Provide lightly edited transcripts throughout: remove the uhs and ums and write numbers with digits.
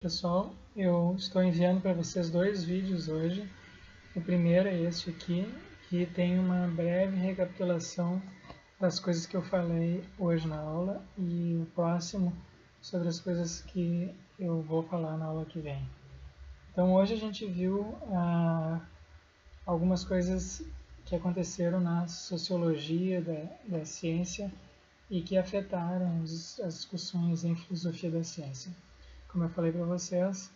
Pessoal, eu estou enviando para vocês dois vídeos hoje. O primeiro é este aqui, que tem uma breve recapitulação das coisas que eu falei hoje na aula, e o próximo sobre as coisas que eu vou falar na aula que vem. Então hoje a gente viu algumas coisas que aconteceram na sociologia da ciência e que afetaram as discussões em filosofia da ciência. Como eu falei para vocês,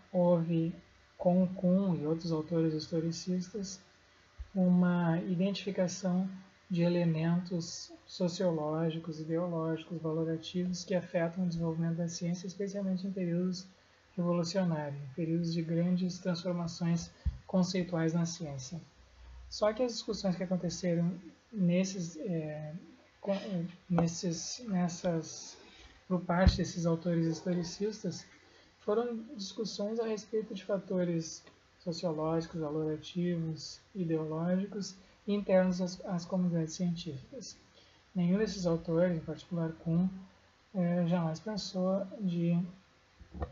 houve com Kuhn e outros autores historicistas uma identificação de elementos sociológicos, ideológicos, valorativos que afetam o desenvolvimento da ciência, especialmente em períodos revolucionários, em períodos de grandes transformações conceituais na ciência. Só que as discussões que aconteceram por parte desses autores historicistas foram discussões a respeito de fatores sociológicos, valorativos, ideológicos internos às comunidades científicas. Nenhum desses autores, em particular Kuhn, jamais pensou de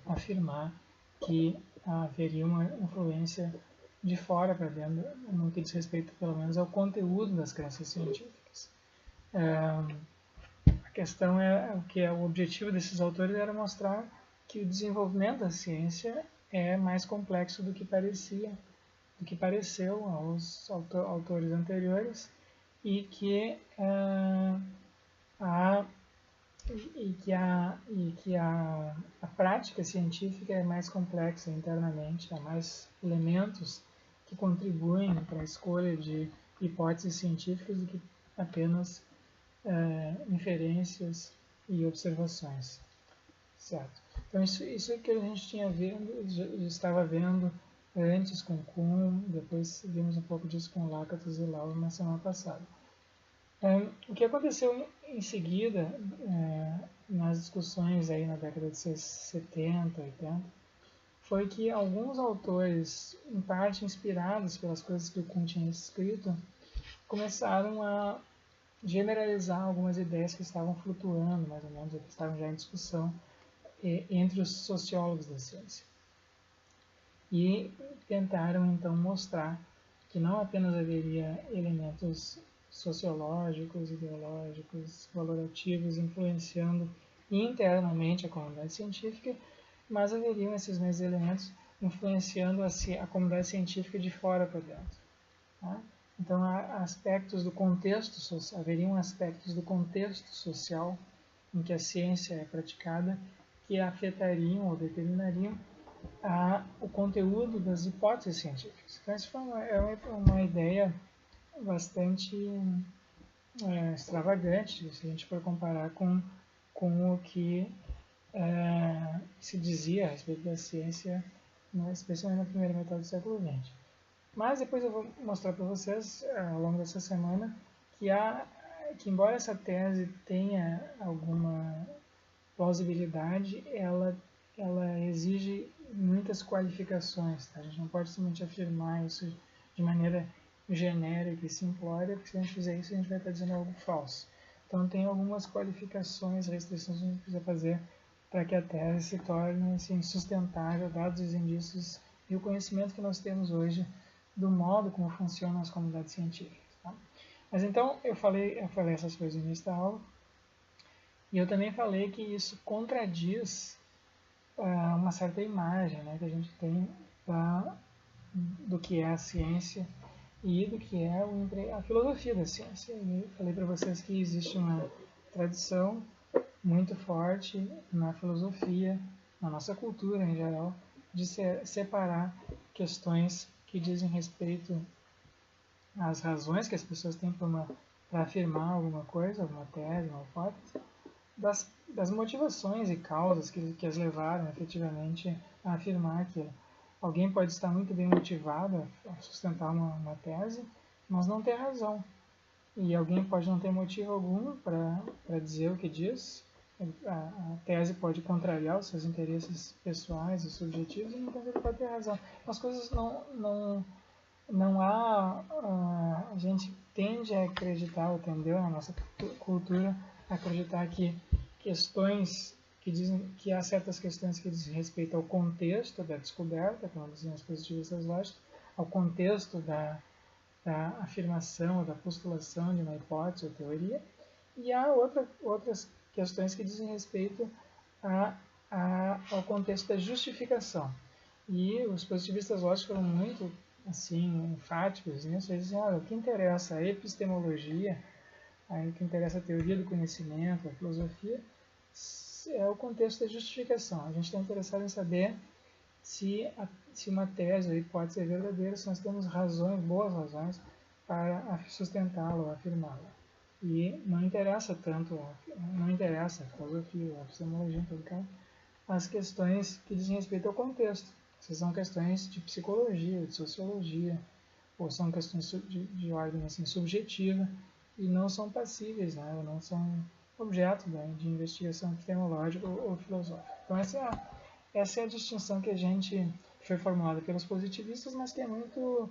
afirmar que haveria uma influência de fora para dentro, no que diz respeito, pelo menos, ao conteúdo das crenças científicas. A questão é que o objetivo desses autores era mostrar que o desenvolvimento da ciência é mais complexo do que pareceu aos autores anteriores, e que a prática científica é mais complexa internamente, há mais elementos que contribuem para a escolha de hipóteses científicas do que apenas inferências e observações, certo? Então isso é que a gente estava vendo antes com Kuhn, depois vimos um pouco disso com Lakatos e Lauer na semana passada. O que aconteceu em seguida, nas discussões aí na década de 70, 80, foi que alguns autores, em parte inspirados pelas coisas que o Kuhn tinha escrito, começaram a generalizar algumas ideias que estavam flutuando, mais ou menos, que estavam já em discussão entre os sociólogos da ciência. E tentaram, então, mostrar que não apenas haveria elementos sociológicos, ideológicos, valorativos influenciando internamente a comunidade científica, mas haveriam esses mesmos elementos influenciando a comunidade científica de fora para dentro. Tá? Então, haveriam aspectos do contexto social em que a ciência é praticada que afetariam ou determinariam o conteúdo das hipóteses científicas. Então, isso é uma ideia bastante extravagante, se a gente for comparar com o que se dizia a respeito da ciência, especialmente na primeira metade do século XX. Mas depois eu vou mostrar para vocês, ao longo dessa semana, que embora essa tese tenha alguma plausibilidade, ela exige muitas qualificações. Tá? A gente não pode simplesmente afirmar isso de maneira genérica e simplória, porque se a gente fizer isso, a gente vai estar dizendo algo falso. Então, tem algumas qualificações, restrições que a gente precisa fazer para que a tese se torne assim, sustentável, dados os indícios e o conhecimento que nós temos hoje do modo como funcionam as comunidades científicas. Tá? Mas então, eu falei essas coisas no início da aula, e eu também falei que isso contradiz uma certa imagem, né, que a gente tem do que é a ciência e do que é a filosofia da ciência. E falei para vocês que existe uma tradição muito forte na filosofia, na nossa cultura em geral, de separar questões que dizem respeito às razões que as pessoas têm para afirmar alguma coisa, alguma tese, uma hipótese, das motivações e causas que as levaram efetivamente a afirmar aquilo. Alguém pode estar muito bem motivado a sustentar uma tese, mas não ter razão. E alguém pode não ter motivo algum para dizer o que diz. A tese pode contrariar os seus interesses pessoais e subjetivos, e muitas vezes ele pode ter razão. As coisas não há... A gente tende a acreditar, ou tendeu na nossa cultura, a acreditar que questões que dizem que há certas questões que dizem respeito ao contexto da descoberta, como dizem os positivistas lógicos, ao contexto da afirmação, da postulação de uma hipótese ou teoria, e há outras questões que dizem respeito ao contexto da justificação. E os positivistas lógicos foram muito assim, enfáticos nisso. Eles dizem, o que interessa a epistemologia, o que interessa a teoria do conhecimento, a filosofia, é o contexto da justificação. A gente está interessado em saber se uma tese ou hipótese é verdadeira, se nós temos boas razões para sustentá-la ou afirmá-la. E não interessa a filosofia, a epistemologia, em todo caso, as questões que dizem respeito ao contexto. Essas são questões de psicologia, de sociologia, ou são questões de ordem assim, subjetiva, e não são passíveis, né? Não são objeto, né, de investigação epistemológica ou filosófica. Então essa é a distinção que foi formulada pelos positivistas, mas que é muito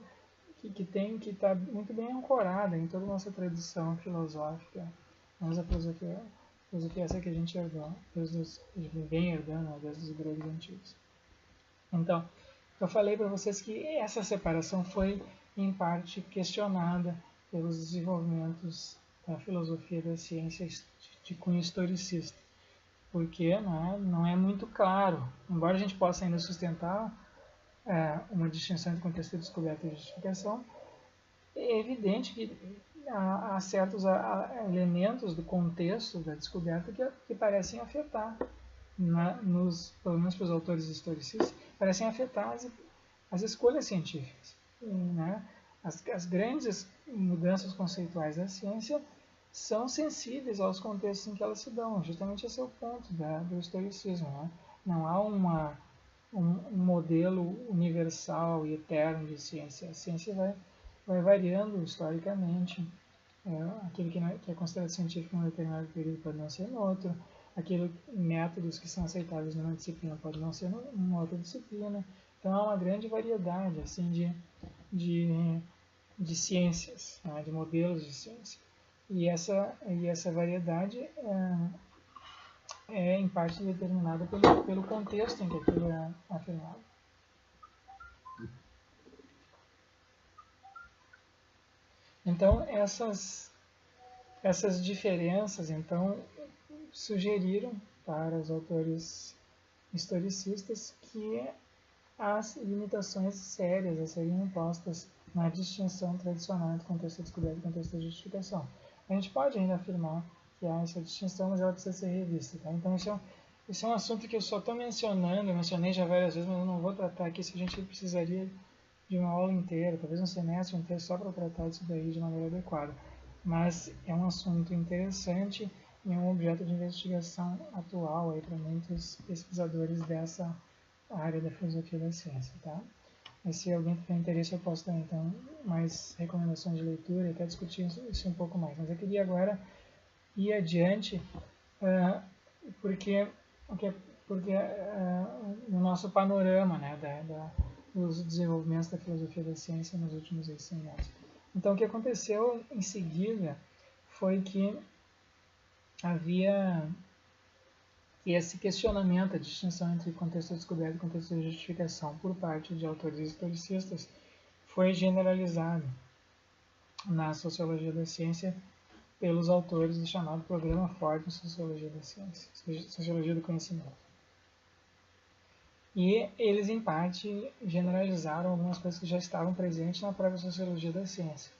que está muito bem ancorada em toda a nossa tradição filosófica, nossa filosofia essa que a gente herdou, vem herdando desde os gregos antigos. Então, eu falei para vocês que essa separação foi em parte questionada pelos desenvolvimentos da filosofia da ciência de cunho historicista, porque não é muito claro, embora a gente possa ainda sustentar uma distinção entre contexto de descoberta e justificação, é evidente que há certos elementos do contexto da descoberta que parecem afetar, pelo menos para os autores historicistas, parecem afetar as escolhas científicas. Né? As grandes mudanças conceituais da ciência são sensíveis aos contextos em que elas se dão. Justamente esse é o ponto do historicismo. Né? Não há um modelo universal e eterno de ciência. A ciência vai variando historicamente. Aquilo que é considerado científico em um determinado período pode não ser em outro. Métodos que são aceitáveis numa disciplina podem não ser em outra disciplina. Então há uma grande variedade assim, de ciências, né, de modelos de ciência. E essa variedade é em parte determinada pelo contexto em que aquilo é afirmado. Então, essas diferenças então, sugeriram para os autores historicistas que há limitações sérias a serem impostas na distinção tradicional entre contexto de descoberta e contexto de justificação. A gente pode ainda afirmar que há essa distinção, mas ela precisa ser revista. Tá? Então, esse é um assunto que eu só estou mencionando, eu mencionei já várias vezes, mas eu não vou tratar aqui, se a gente precisaria de uma aula inteira, talvez um semestre inteiro, só para tratar disso daí de maneira adequada. Mas é um assunto interessante e é um objeto de investigação atual para muitos pesquisadores dessa área da filosofia da ciência. Tá? E se alguém tiver interesse, eu posso dar então mais recomendações de leitura e até discutir isso um pouco mais. Mas eu queria agora ir adiante, porque no nosso panorama, né, dos desenvolvimentos da filosofia da ciência nos últimos 100 anos. Então, o que aconteceu em seguida foi que havia esse questionamento, a distinção entre contexto de descoberta e contexto de justificação por parte de autores historicistas foi generalizado na sociologia da ciência pelos autores do chamado Programa Ford de Sociologia da Ciência, Sociologia do Conhecimento. E eles, em parte, generalizaram algumas coisas que já estavam presentes na própria Sociologia da Ciência.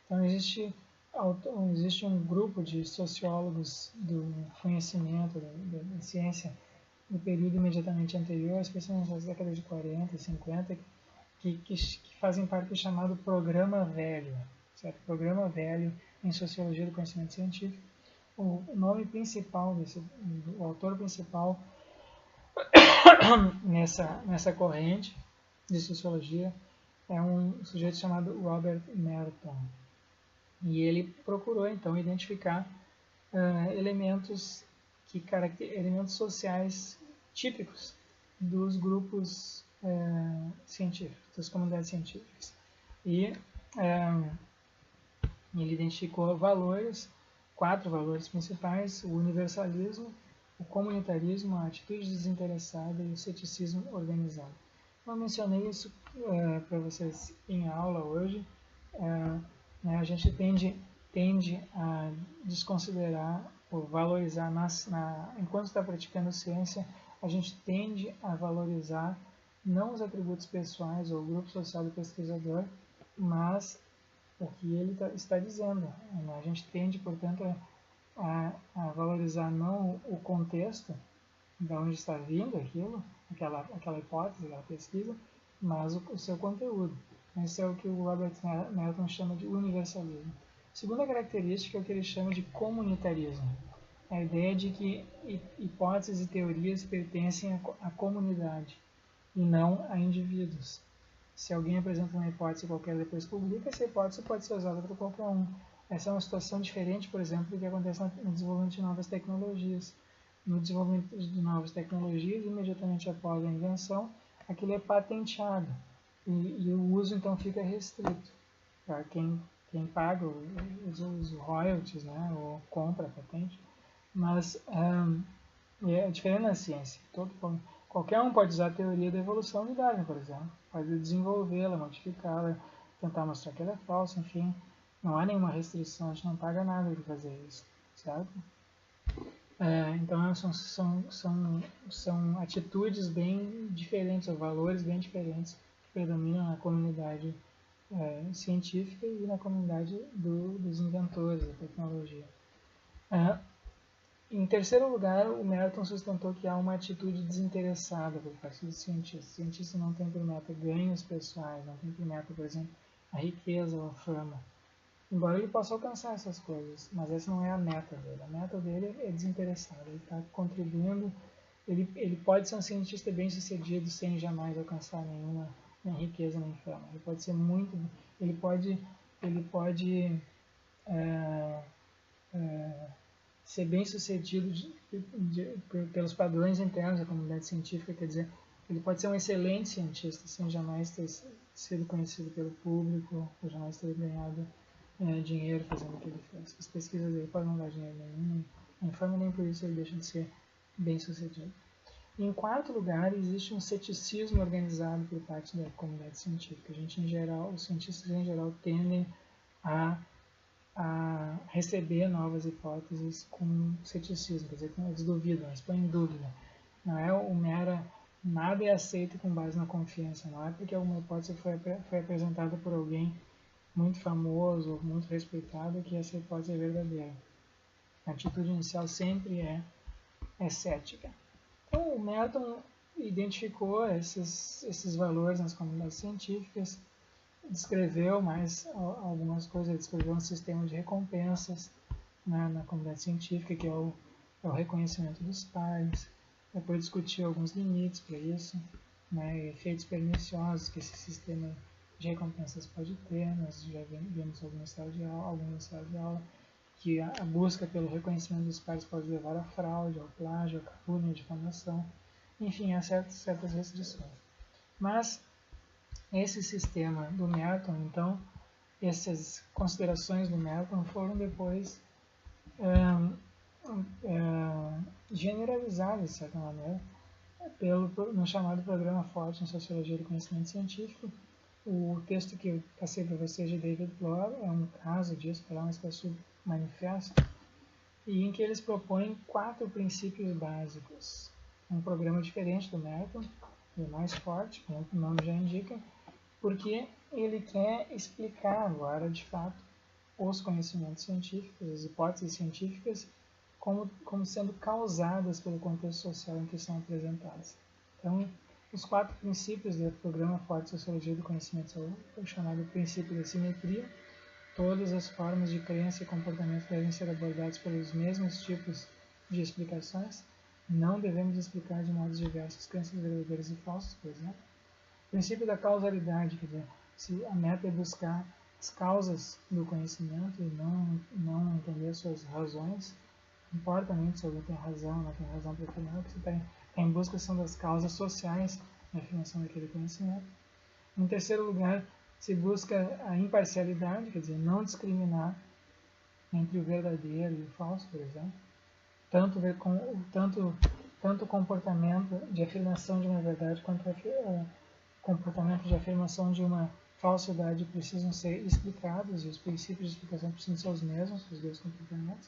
Então, existe um grupo de sociólogos do conhecimento, da ciência, no período imediatamente anterior, especialmente nas décadas de 40 e 50, que fazem parte do chamado Programa Velho, certo? Programa Velho em Sociologia do Conhecimento Científico. O nome principal, o autor principal nessa corrente de sociologia é um sujeito chamado Robert Merton. E ele procurou, então, identificar elementos sociais típicos dos grupos científicos, das comunidades científicas. E ele identificou 4 valores principais: o universalismo, o comunitarismo, a atitude desinteressada e o ceticismo organizado. Eu mencionei isso para vocês em aula hoje. A gente tende a desconsiderar ou valorizar, enquanto está praticando ciência, a gente tende a valorizar não os atributos pessoais ou o grupo social do pesquisador, mas o que ele está dizendo. A gente tende, portanto, a valorizar não o contexto de onde está vindo aquilo, aquela hipótese, aquela pesquisa, mas o seu conteúdo. Esse é o que o Robert Merton chama de universalismo. A segunda característica é o que ele chama de comunitarismo. A ideia de que hipóteses e teorias pertencem à comunidade e não a indivíduos. Se alguém apresenta uma hipótese qualquer e depois publica, essa hipótese pode ser usada por qualquer um. Essa é uma situação diferente, por exemplo, do que acontece no desenvolvimento de novas tecnologias. No desenvolvimento de novas tecnologias, imediatamente após a invenção, aquilo é patenteado e o uso então fica restrito para quem paga os royalties, né, ou compra a patente. Mas é diferente na ciência. Qualquer um pode usar a teoria da evolução de Darwin, por exemplo. Pode desenvolvê-la, modificá-la, tentar mostrar que ela é falsa, enfim. Não há nenhuma restrição, a gente não paga nada de fazer isso, certo? Então são atitudes bem diferentes, ou valores bem diferentes que predominam na comunidade científica e na comunidade dos inventores da tecnologia. Em terceiro lugar, o Merton sustentou que há uma atitude desinteressada por parte dos cientistas. O cientista não tem por meta ganhos pessoais, não tem por meta, por exemplo, a riqueza ou a fama. Embora ele possa alcançar essas coisas, mas essa não é a meta dele. A meta dele é desinteressada, ele está contribuindo, ele pode ser um cientista bem sucedido sem jamais alcançar nenhuma nem riqueza nem fama. Ele pode ser muito, ele pode ser bem sucedido pelos padrões internos da comunidade científica, quer dizer, ele pode ser um excelente cientista sem jamais ter sido conhecido pelo público, ou jamais ter ganhado dinheiro fazendo o que ele fez. As pesquisas dele podem não dar dinheiro nenhum, nem fama, nem por isso ele deixa de ser bem sucedido. Em quarto lugar, existe um ceticismo organizado por parte da comunidade científica. Os cientistas em geral tendem a receber novas hipóteses com ceticismo, quer dizer, eles duvidam, eles põem em dúvida. Não é nada é aceito com base na confiança, não é porque alguma hipótese foi apresentada por alguém muito famoso ou muito respeitado que essa hipótese é verdadeira. A atitude inicial sempre é cética. Então, o Merton identificou esses valores nas comunidades científicas, descreveu mais algumas coisas, ele descreveu um sistema de recompensas na comunidade científica, que é o reconhecimento dos pares, depois discutiu alguns limites para isso, efeitos perniciosos que esse sistema de recompensas pode ter. Nós já vimos alguma sala de aula, que a busca pelo reconhecimento dos pares pode levar à fraude, ao plágio, à calúnia, à difamação, enfim, há certas restrições. Mas esse sistema do Merton, então, essas considerações do Merton foram depois generalizadas, de certa maneira, no chamado Programa Forte em Sociologia do Conhecimento Científico. O texto que eu passei para vocês de David Bloor é um caso disso, uma espécie de manifesto, e em que eles propõem 4 princípios básicos. Um programa diferente do Merton, mais forte, como o nome já indica, porque ele quer explicar agora, de fato, os conhecimentos científicos, as hipóteses científicas, como sendo causadas pelo contexto social em que são apresentadas. Então, os 4 princípios do Programa Forte de Sociologia do Conhecimento são o chamado princípio da simetria. Todas as formas de crença e comportamento devem ser abordadas pelos mesmos tipos de explicações. Não devemos explicar de modos diversos crenças verdadeiras e falsas, por exemplo. O princípio da causalidade, quer dizer, se a meta é buscar as causas do conhecimento e não entender suas razões, não importa muito se alguém tem razão ou não tem razão para afirmar, o que você está em busca são das causas sociais na afirmação daquele conhecimento. Em terceiro lugar, se busca a imparcialidade, quer dizer, não discriminar entre o verdadeiro e o falso, por exemplo. tanto ver com tanto o comportamento de afirmação de uma verdade quanto o comportamento de afirmação de uma falsidade precisam ser explicados e os princípios de explicação precisam ser os mesmos, os dois comportamentos.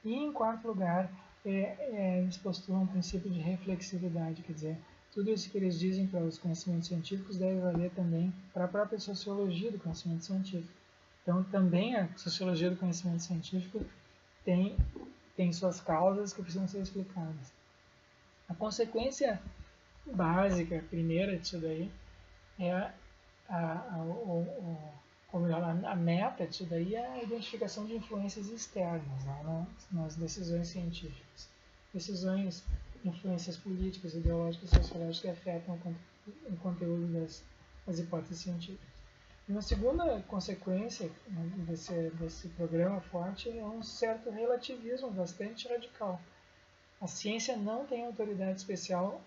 E, em quarto lugar, eles postulam um princípio de reflexividade, quer dizer, tudo isso que eles dizem para os conhecimentos científicos deve valer também para a própria sociologia do conhecimento científico. Então, também a sociologia do conhecimento científico tem suas causas que precisam ser explicadas. A consequência básica, primeira disso daí, é a meta disso daí é a identificação de influências externas, né, nas decisões científicas. Decisões, influências políticas, ideológicas e sociológicas que afetam o conteúdo das hipóteses científicas. E uma segunda consequência, né, desse programa forte é um certo relativismo bastante radical. A ciência não tem autoridade especial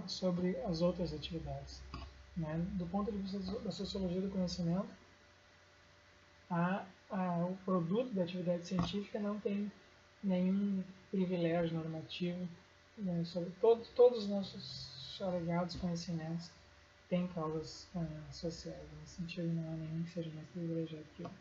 sobre as outras atividades. Né? Do ponto de vista da sociologia do conhecimento, o produto da atividade científica não tem nenhum privilégio normativo, né? Sobre todos os nossos alegados conhecimentos têm causas sociais. Nesse sentido, não há nenhum que seja mais privilegiado que outro.